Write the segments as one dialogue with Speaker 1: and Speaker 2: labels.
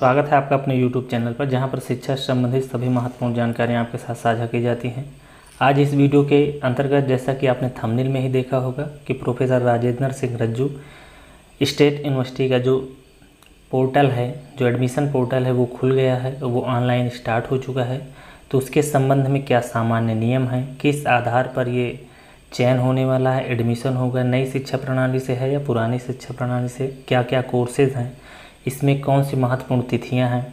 Speaker 1: स्वागत है आपका अपने YouTube चैनल पर, जहां पर शिक्षा से संबंधित सभी महत्वपूर्ण जानकारियां आपके साथ साझा की जाती हैं। आज इस वीडियो के अंतर्गत, जैसा कि आपने थंबनेल में ही देखा होगा, कि प्रोफेसर राजेंद्र सिंह रज्जू स्टेट यूनिवर्सिटी का जो पोर्टल है, जो एडमिशन पोर्टल है, वो खुल गया है, वो ऑनलाइन स्टार्ट हो चुका है। तो उसके संबंध में क्या सामान्य नियम हैं, किस आधार पर ये चयन होने वाला है, एडमिशन होगा, नई शिक्षा प्रणाली से है या पुरानी शिक्षा प्रणाली से, क्या क्या कोर्सेज हैं, इसमें कौन सी महत्वपूर्ण तिथियां हैं,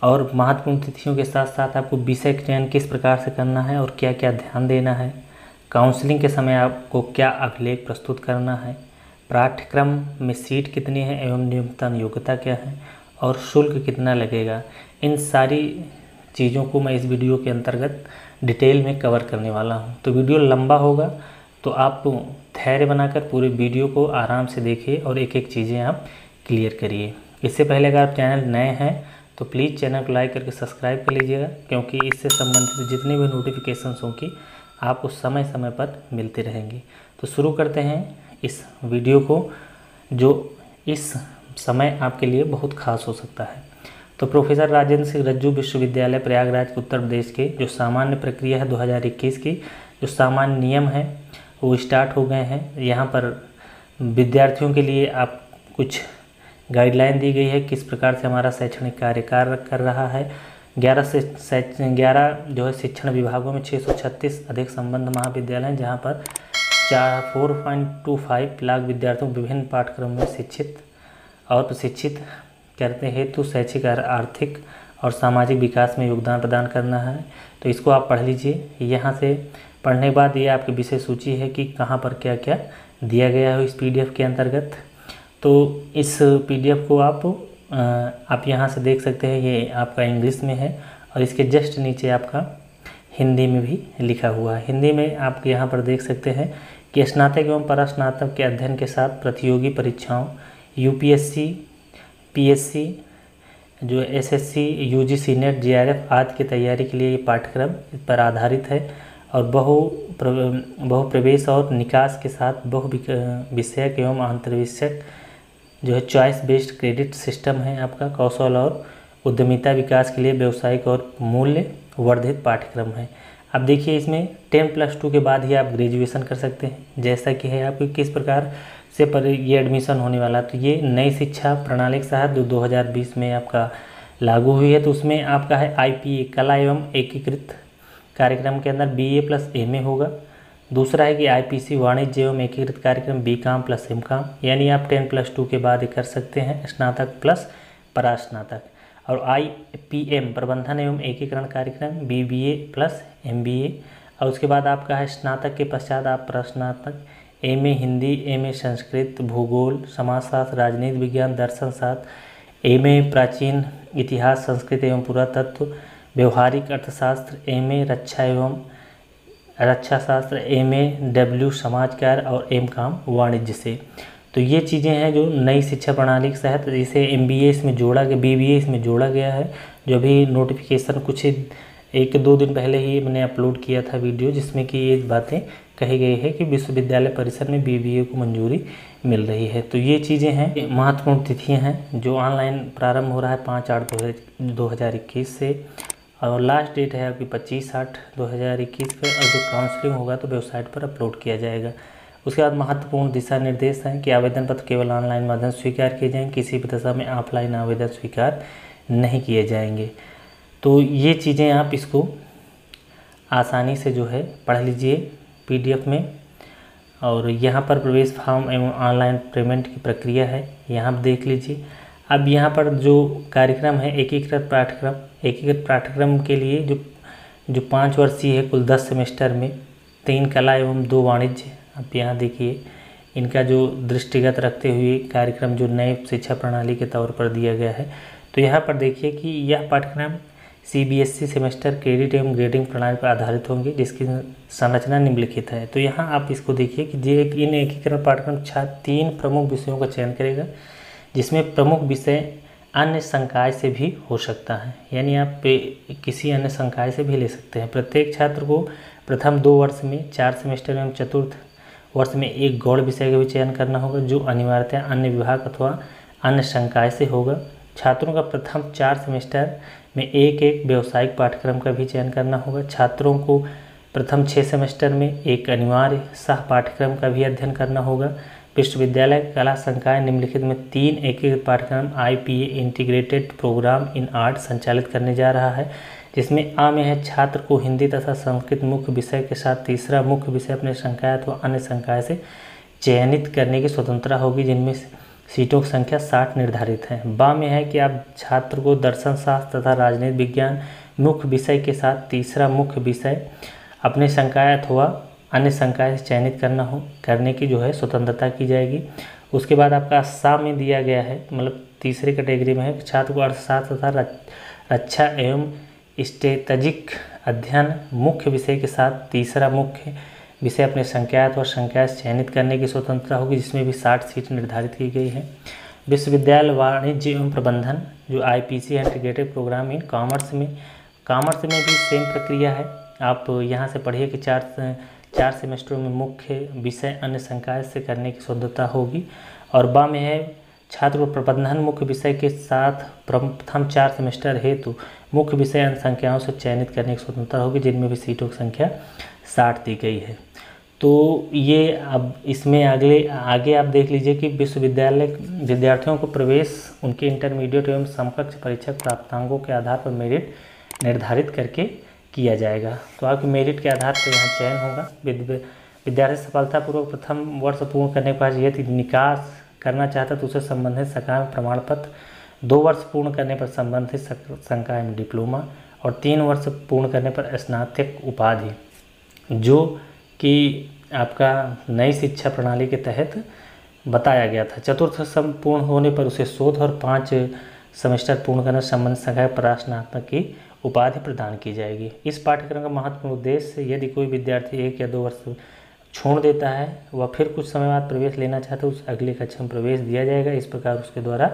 Speaker 1: और महत्वपूर्ण तिथियों के साथ साथ आपको विषय चयन किस प्रकार से करना है और क्या क्या ध्यान देना है, काउंसलिंग के समय आपको क्या अभिलेख प्रस्तुत करना है, पाठ्यक्रम में सीट कितनी है एवं न्यूनतम योग्यता क्या है, और शुल्क कितना लगेगा। इन सारी चीज़ों को मैं इस वीडियो के अंतर्गत डिटेल में कवर करने वाला हूं। तो वीडियो लंबा होगा, तो आप धैर्य बनाकर पूरे वीडियो को आराम से देखिए और एक एक चीज़ें आप क्लियर करिए। इससे पहले अगर आप चैनल नए हैं तो प्लीज़ चैनल को लाइक करके सब्सक्राइब कर लीजिएगा, क्योंकि इससे संबंधित जितनी भी नोटिफिकेशंस होंगी आपको समय समय पर मिलती रहेंगी। तो शुरू करते हैं इस वीडियो को, जो इस समय आपके लिए बहुत खास हो सकता है। तो प्रोफेसर राजेंद्र सिंह रज्जू विश्वविद्यालय प्रयागराज उत्तर प्रदेश के जो सामान्य प्रक्रिया है 2021 की, जो सामान्य नियम है वो स्टार्ट हो गए हैं। यहाँ पर विद्यार्थियों के लिए आप कुछ गाइडलाइन दी गई है, किस प्रकार से हमारा शैक्षणिक कार्य कर रहा है। 11 जो है शिक्षण विभागों में 636 अधिक संबंध महाविद्यालय हैं, जहाँ पर 4.25 लाख विद्यार्थियों को विभिन्न पाठ्यक्रमों में शिक्षित और प्रशिक्षित करते हेतु शैक्षिक, आर्थिक और सामाजिक विकास में योगदान प्रदान करना है। तो इसको आप पढ़ लीजिए। यहाँ से पढ़ने के बाद ये आपकी विषय सूची है कि कहाँ पर क्या क्या दिया गया है इस PDF के अंतर्गत। तो इस PDF को आप यहाँ से देख सकते हैं, ये आपका इंग्लिश में है और इसके जस्ट नीचे आपका हिंदी में भी लिखा हुआ है। हिंदी में आप यहाँ पर देख सकते हैं कि स्नातक एवं परास्नातक के अध्ययन के साथ प्रतियोगी परीक्षाओं UPSC, PSC, जो SSC, UGC, NET, JRF आदि की तैयारी के लिए ये पाठ्यक्रम इस पर आधारित है और बहुप्रवेश और निकास के साथ बहुविषयक एवं अंतर्विषयक जो है चॉइस बेस्ड क्रेडिट सिस्टम है आपका। कौशल और उद्यमिता विकास के लिए व्यावसायिक और मूल्य वर्धित पाठ्यक्रम है। अब देखिए, इसमें 10+2 के बाद ही आप ग्रेजुएशन कर सकते हैं, जैसा कि है आपको किस प्रकार से पर ये एडमिशन होने वाला। तो ये नई शिक्षा प्रणाली के तहत जो 2020 में आपका लागू हुई है, तो उसमें आपका है IPA कला एवं एकीकृत कार्यक्रम के अंदर BA + MA होगा। दूसरा है कि IPC वाणिज्य एवं एकीकृत कार्यक्रम BCom + MCom, यानी आप 10+2 के बाद कर सकते हैं स्नातक प्लस परास्नातक। और IPM प्रबंधन एवं एकीकरण कार्यक्रम BBA + MBA। और उसके बाद आपका है स्नातक के पश्चात आप परास्नातक MA हिंदी, MA संस्कृत, भूगोल, समाजशास्त्र, राजनीति विज्ञान, दर्शन शास्त्र, MA प्राचीन इतिहास, संस्कृत एवं पुरातत्व, व्यवहारिक अर्थशास्त्र, MA रक्षा शास्त्र, MA W समाज कार्य और MCom वाणिज्य से। तो ये चीज़ें हैं जो नई शिक्षा प्रणाली के तहत, जिसे MBA इसमें जोड़ा गया, BBA इसमें जोड़ा गया है। जो भी नोटिफिकेशन कुछ 1-2 दिन पहले ही मैंने अपलोड किया था वीडियो, जिसमें कि ये बातें कही गई है कि विश्वविद्यालय परिसर में BBA को मंजूरी मिल रही है। तो ये चीज़ें हैं, महत्वपूर्ण तिथियाँ हैं। जो ऑनलाइन प्रारंभ हो रहा है 5/8/2021 से, और लास्ट डेट है आपकी 25/8/2021 पे, और जो काउंसलिंग होगा तो वेबसाइट पर अपलोड किया जाएगा। उसके बाद महत्वपूर्ण दिशा निर्देश हैं कि आवेदन पत्र केवल ऑनलाइन माध्यम से स्वीकार किए जाएंगे, किसी भी दशा में ऑफलाइन आवेदन स्वीकार नहीं किए जाएंगे। तो ये चीज़ें आप इसको आसानी से जो है पढ़ लीजिए PDF में। और यहाँ पर प्रवेश फॉर्म एवं ऑनलाइन पेमेंट की प्रक्रिया है, यहाँ पर देख लीजिए। अब यहाँ पर जो कार्यक्रम है एकीकृत पाठ्यक्रम के लिए जो 5 वर्षीय है, कुल 10 सेमेस्टर में 3 कला एवं 2 वाणिज्य। अब यहाँ देखिए, इनका जो दृष्टिगत रखते हुए कार्यक्रम जो नए शिक्षा प्रणाली के तौर पर दिया गया है। तो यहाँ पर देखिए कि यह पाठ्यक्रम CBSE सेमेस्टर क्रेडिट एवं ग्रेडिंग प्रणाली पर आधारित होंगे, जिसकी संरचना निम्नलिखित है। तो यहाँ आप इसको देखिए कि इन एकीकरण पाठ्यक्रम छात्र 3 प्रमुख विषयों का चयन करेगा, जिसमें प्रमुख विषय अन्य संकाय से भी हो सकता है, यानी आप किसी अन्य संकाय से भी ले सकते हैं। प्रत्येक छात्र को प्रथम 2 वर्ष में 4 सेमेस्टर एवं चतुर्थ वर्ष में एक गौड़ विषय का भी चयन करना होगा, जो अनिवार्यतः अन्य विभाग अथवा अन्य संकाय से होगा। छात्रों का प्रथम 4 सेमेस्टर में एक एक व्यावसायिक पाठ्यक्रम का भी चयन करना होगा। छात्रों को प्रथम 6 सेमेस्टर में एक अनिवार्य सह पाठ्यक्रम का भी अध्ययन करना होगा। विश्वविद्यालय कला संकाय निम्नलिखित में 3 एकीकृत पाठ्यक्रम IPA integrated programme in art संचालित करने जा रहा है, जिसमें आ में है छात्र को हिंदी तथा संस्कृत मुख्य विषय के साथ तीसरा मुख्य विषय अपने संकाय अथवा अन्य संकाय से चयनित करने की स्वतंत्रता होगी, जिनमें सीटों की संख्या 60 निर्धारित है। बा में है कि आप छात्र को दर्शन शास्त्र तथा राजनीति विज्ञान मुख्य विषय के साथ तीसरा मुख्य विषय अपने संकाय अथवा अन्य संकाय से चयनित करने की जो है स्वतंत्रता की जाएगी। उसके बाद आपका सा में दिया गया है, मतलब तीसरे कैटेगरी में है कि छात्र को अर्थशास्त्र तथा रक्षा एवं स्ट्रेटेजिक अध्ययन मुख्य विषय के साथ तीसरा मुख्य विषय अपने संकाय अथवा संकाय से चयनित करने की स्वतंत्रता होगी, जिसमें भी 60 सीट निर्धारित की गई है। विश्वविद्यालय वाणिज्य एवं प्रबंधन जो IPC integrated programme in commerce में भी सेम प्रक्रिया है। आप यहाँ से पढ़िए कि 4 सेमेस्टरों में मुख्य विषय अन्य संकाय से करने की स्वतंत्रता होगी। और बा में है छात्र को प्रबंधन मुख्य विषय के साथ प्रथम 4 सेमेस्टर हेतु मुख्य विषय अन्य संकायों से चयनित करने की स्वतंत्रता होगी, जिनमें भी सीटों की संख्या 60 दी गई है। तो ये अब इसमें आगे आप देख लीजिए कि विश्वविद्यालय विद्यार्थियों को प्रवेश उनके इंटरमीडिएट एवं समकक्ष परीक्षा प्राप्तांकों के आधार पर मेरिट निर्धारित करके किया जाएगा। तो आपके मेरिट के आधार पर यहाँ चयन होगा। विद्यार्थी सफलतापूर्वक प्रथम वर्ष पूर्ण करने के बाद यदि निकास करना चाहता है तो उसे संबंधित संकाय में प्रमाण पत्र, 2 वर्ष पूर्ण करने पर संबंधित संकाय में डिप्लोमा और 3 वर्ष पूर्ण करने पर स्नातक उपाधि, जो कि आपका नई शिक्षा प्रणाली के तहत बताया गया था। चतुर्थ सम पूर्ण होने पर उसे शोध और 5 सेमेस्टर पूर्ण करने संबंधित संकाय प्रशासनात्मक की उपाधि प्रदान की जाएगी। इस पाठ्यक्रम का महत्वपूर्ण उद्देश्य यदि कोई विद्यार्थी 1 या 2 वर्ष छोड़ देता है वह फिर कुछ समय बाद प्रवेश लेना चाहता है, उस अगली कक्षा में प्रवेश दिया जाएगा। इस प्रकार उसके द्वारा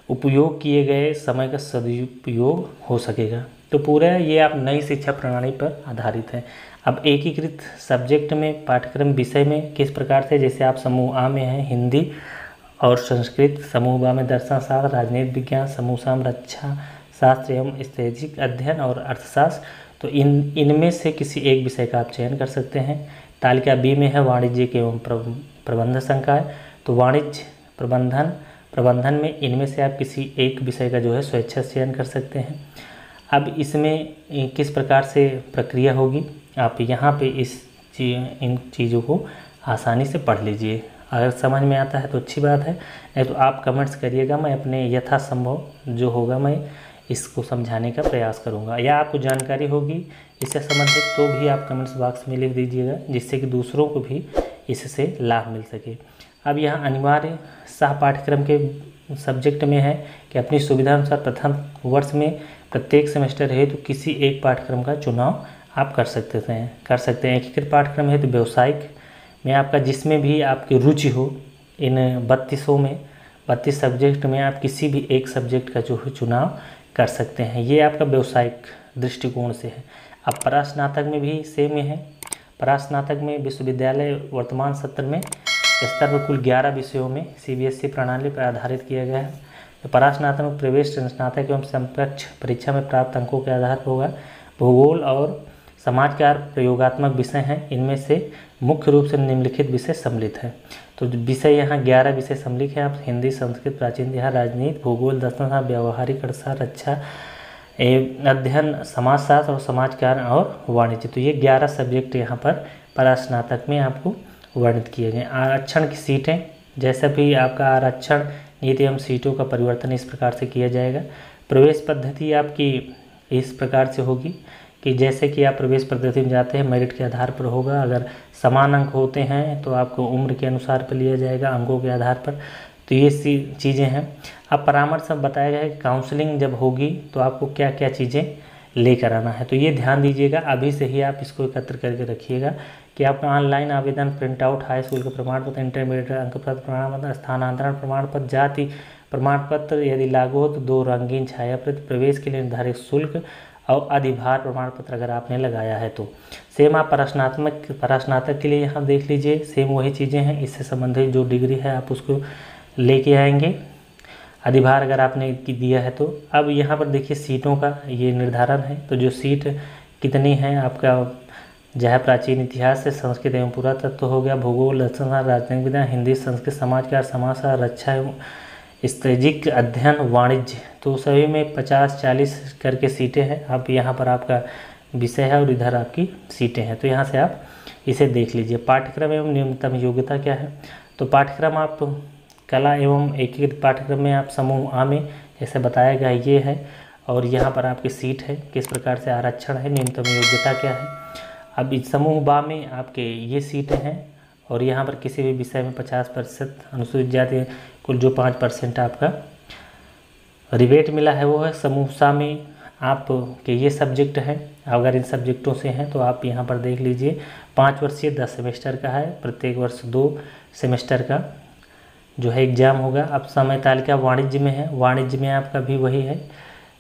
Speaker 1: उपयोग किए गए समय का सदुपयोग हो सकेगा। तो पूरा ये आप नई शिक्षा प्रणाली पर आधारित है। अब एकीकृत सब्जेक्ट में पाठ्यक्रम विषय में किस प्रकार से, जैसे आप समूह आ में है हिंदी और संस्कृत, समूह बा में दर्शन शास्त्र, राजनीति विज्ञान, समूह सा में रक्षा शास्त्र एवं स्ट्रेटेजिक अध्ययन और अर्थशास्त्र, तो इनमें से किसी एक विषय का आप चयन कर सकते हैं। तालिका बी में है वाणिज्य एवं प्रबंधन संकाय, तो वाणिज्य प्रबंधन में इनमें से आप किसी एक विषय का जो है स्वेच्छा से चयन कर सकते हैं। अब इसमें किस प्रकार से प्रक्रिया होगी, आप यहाँ पे इन चीज़ों को आसानी से पढ़ लीजिए। अगर समझ में आता है तो अच्छी बात है, नहीं तो आप कमेंट्स करिएगा, मैं अपने यथासंभव जो होगा मैं इसको समझाने का प्रयास करूँगा। या आपको जानकारी होगी इससे संबंधित तो भी आप कमेंट्स बॉक्स में लिख दीजिएगा, जिससे कि दूसरों को भी इससे लाभ मिल सके। अब यहाँ अनिवार्य सह पाठ्यक्रम के सब्जेक्ट में है कि अपनी सुविधा अनुसार प्रथम वर्ष में प्रत्येक सेमेस्टर है तो किसी एक पाठ्यक्रम का चुनाव आप कर सकते हैं। एकीकृत पाठ्यक्रम है तो व्यावसायिक में आपका जिसमें भी आपकी रुचि हो, इन 32 सब्जेक्ट में आप किसी भी एक सब्जेक्ट का जो है चुनाव कर सकते हैं। ये आपका व्यावसायिक दृष्टिकोण से है। अब परास्नातक में भी सेम है। परास्नातक में विश्वविद्यालय वर्तमान सत्र में स्तर पर कुल 11 विषयों में CBSE प्रणाली पर आधारित किया गया है। तो परास्नातक में प्रवेश स्नातक एवं समकक्ष परीक्षा में प्राप्त अंकों के आधार पर होगा। भूगोल और समाज के प्रयोगात्मक विषय हैं, इनमें से मुख्य रूप से निम्नलिखित विषय सम्मिलित हैं। तो विषय यहाँ 11 विषय सम्मिलित हैं। आप हिंदी, संस्कृत, प्राचीन इतिहास, राजनीति, भूगोल, दर्शन, व्यावहारिक अर्थशास्त्र, रक्षा अध्ययन, समाजशास्त्र और समाज कार्य और वाणिज्य, तो ये 11 सब्जेक्ट यहाँ पर परास्नातक में आपको वर्णित किए गए। आरक्षण की सीटें, जैसा भी आपका आरक्षण नीति एवं सीटों का परिवर्तन इस प्रकार से किया जाएगा। प्रवेश पद्धति आपकी इस प्रकार से होगी कि जैसे कि आप प्रवेश पद्धति में जाते हैं मेरिट के आधार पर होगा। अगर समान अंक होते हैं तो आपको उम्र के अनुसार पर लिया जाएगा, अंकों के आधार पर। तो ये चीज़ें हैं। अब परामर्श सब बताया गया है कि काउंसलिंग जब होगी तो आपको क्या क्या चीज़ें लेकर आना है, तो ये ध्यान दीजिएगा। अभी से ही आप इसको एकत्र करके रखिएगा कि आप ऑनलाइन आवेदन, प्रिंट आउट, हाई स्कूल का प्रमाण पत्र, इंटरमीडिएट अंक पत्र प्रमाण पत्र, स्थानांतरण प्रमाण पत्र, जाति प्रमाण पत्र यदि लागू हो तो 2 रंगीन छाया प्रति, प्रवेश के लिए निर्धारित शुल्क और अधिभार प्रमाण पत्र अगर आपने लगाया है तो। सेम आप परास्नातक के लिए यहाँ देख लीजिए, सेम वही चीज़ें हैं। इससे संबंधित जो डिग्री है आप उसको लेके आएंगे। अधिभार अगर आपने दिया है तो। अब यहाँ पर देखिए सीटों का ये निर्धारण है, तो जो सीट कितनी है आपका, जहाँ प्राचीन इतिहास से संस्कृत एवं पुरातत्व हो गया, भूगोल, दर्शन, राजनीतिक विज्ञान, हिंदी, संस्कृत, समाजकार, समाजशास्त्र, रक्षा एवं स्त्रेजिक अध्ययन, वाणिज्य, तो सभी में 50-40 करके सीटें हैं। अब यहाँ पर आपका विषय है और इधर आपकी सीटें हैं, तो यहाँ से आप इसे देख लीजिए। पाठ्यक्रम एवं न्यूनतम योग्यता क्या है, तो पाठ्यक्रम आप कला एवं एकीकृत पाठ्यक्रम में आप समूह आ में जैसे बताया गया ये है, और यहाँ पर आपकी सीट है, किस प्रकार से आरक्षण है, न्यूनतम योग्यता क्या है। अब इस समूह बा में आपके ये सीटें हैं, और यहाँ पर किसी भी विषय में 50% अनुसूचित जाति, कुल जो 5% आपका रिबेट मिला है वो है। समूह सा में आपके ये सब्जेक्ट हैं, अगर इन सब्जेक्टों से हैं तो आप यहाँ पर देख लीजिए 5 वर्षीय 10 सेमेस्टर का है, प्रत्येक वर्ष 2 सेमेस्टर का जो है एग्ज़ाम होगा। अब समय तालिका वाणिज्य में है, वाणिज्य में आपका भी वही है,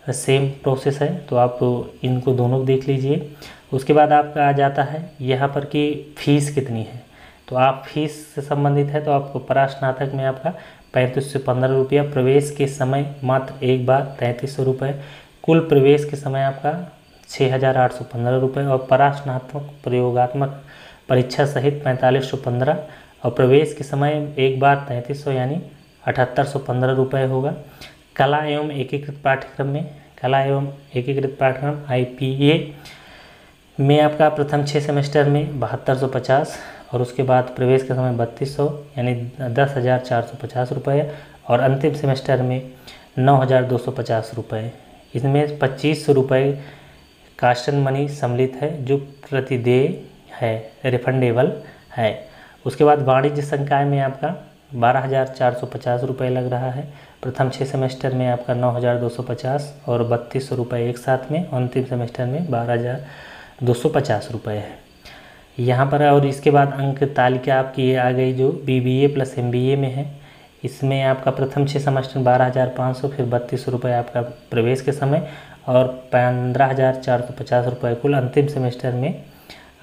Speaker 1: सेम प्रोसेस है, तो आप इनको दोनों देख लीजिए। उसके बाद आपका आ जाता है यहाँ पर कि फ़ीस कितनी है, तो आप फीस से संबंधित है तो आपको परास्नातक में आपका 35 से 15 रुपया, प्रवेश के समय मात्र एक बार 3300 रुपये, कुल प्रवेश के समय आपका 6815 रुपये, और परास्नातक प्रयोगात्मक परीक्षा सहित 4515, और प्रवेश के समय एक बार 3300 यानी 7815 रुपये होगा। कला एवं एकीकृत पाठ्यक्रम में, कला एवं एकीकृत पाठ्यक्रम IPA में आपका प्रथम 6 सेमेस्टर में 7250, और उसके बाद प्रवेश के समय 3200 यानी 10,450 रुपये, और अंतिम सेमेस्टर में 9,250 रुपये। इसमें 2500 रुपये कास्टन मनी सम्मिलित है जो प्रतिदेय है, रिफंडेबल है। उसके बाद वाणिज्य संकाय में आपका 12,450 रुपये लग रहा है, प्रथम 6 सेमेस्टर में आपका 9,250 और 3200 रुपये एक साथ में, अंतिम सेमेस्टर में 12,250 रुपये है यहाँ पर। और इसके बाद अंक तालिका आपकी ये आ गई जो BBA प्लस MBA में है, इसमें आपका प्रथम 6 सेमेस्टर 12,500, फिर 3200 रुपये आपका प्रवेश के समय, और 15,450 रुपये कुल अंतिम सेमेस्टर में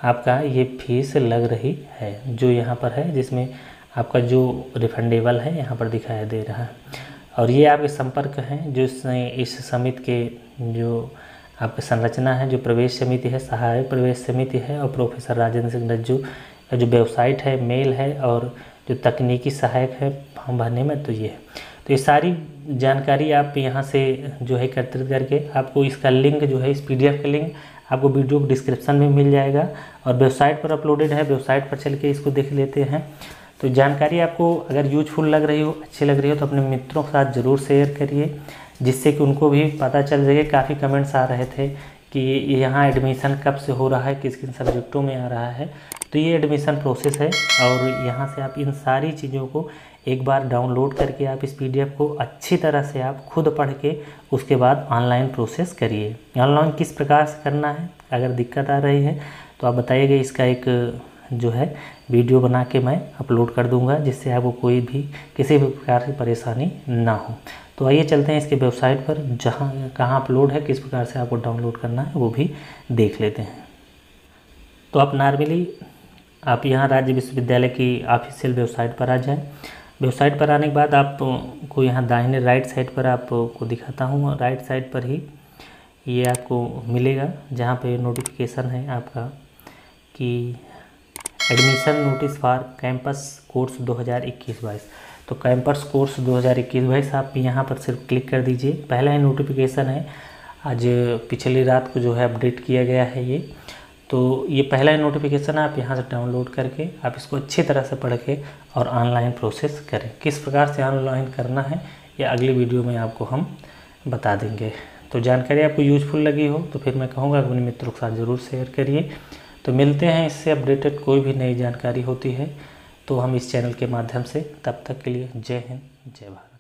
Speaker 1: आपका ये फीस लग रही है जो यहाँ पर है, जिसमें आपका जो रिफंडेबल है यहाँ पर दिखाई दे रहा है। और ये आपके संपर्क हैं जो इस समिति के जो आपकी संरचना है, जो प्रवेश समिति है, सहायक प्रवेश समिति है, और प्रोफेसर राजेंद्र सिंह रज्जू का जो वेबसाइट है, मेल है, और जो तकनीकी सहायक है फॉर्म भरने में, तो ये है। तो ये सारी जानकारी आप यहाँ से जो है एकत्रित करके आपको इसका लिंक जो है, इस PDF का लिंक आपको वीडियो डिस्क्रिप्शन में मिल जाएगा, और वेबसाइट पर अपलोडेड है, वेबसाइट पर चल के इसको देख लेते हैं। तो जानकारी आपको अगर यूजफुल लग रही हो, अच्छी लग रही हो, तो अपने मित्रों के साथ ज़रूर शेयर करिए, जिससे कि उनको भी पता चल सके। काफ़ी कमेंट्स आ रहे थे कि यहाँ एडमिशन कब से हो रहा है, किस किन सब्जेक्टों में आ रहा है, तो ये एडमिशन प्रोसेस है, और यहाँ से आप इन सारी चीज़ों को एक बार डाउनलोड करके आप इस PDF को अच्छी तरह से आप खुद पढ़ के उसके बाद ऑनलाइन प्रोसेस करिए। ऑनलाइन किस प्रकार से करना है, अगर दिक्कत आ रही है तो आप बताइएगा, इसका एक जो है वीडियो बना के मैं अपलोड कर दूंगा, जिससे आपको कोई भी किसी भी प्रकार की परेशानी ना हो। तो आइए चलते हैं इसके वेबसाइट पर, जहाँ कहाँ अपलोड है, किस प्रकार से आपको डाउनलोड करना है वो भी देख लेते हैं। तो आप नॉर्मली आप यहाँ राज्य विश्वविद्यालय की ऑफिशियल वेबसाइट पर आ जाएं। वेबसाइट पर आने के बाद आपको यहाँ दाहिने राइट साइड पर आपको दिखाता हूँ, राइट साइड पर ही ये आपको मिलेगा, जहाँ पे नोटिफिकेशन है आपका कि admission notice for campus course 2021-22। तो कैंपस कोर्स 2021-22 आप यहाँ पर सिर्फ क्लिक कर दीजिए। पहला ही नोटिफिकेशन है, आज पिछली रात को जो है अपडेट किया गया है ये, तो ये पहला ही नोटिफिकेशन है। आप यहाँ से डाउनलोड करके आप इसको अच्छी तरह से पढ़ के और ऑनलाइन प्रोसेस करें। किस प्रकार से ऑनलाइन करना है ये अगली वीडियो में आपको हम बता देंगे। तो जानकारी आपको यूजफुल लगी हो तो फिर मैं कहूँगा अपने मित्रों के साथ ज़रूर शेयर करिए। तो मिलते हैं इससे अपडेटेड कोई भी नई जानकारी होती है तो हम इस चैनल के माध्यम से। तब तक के लिए जय हिंद, जय भारत।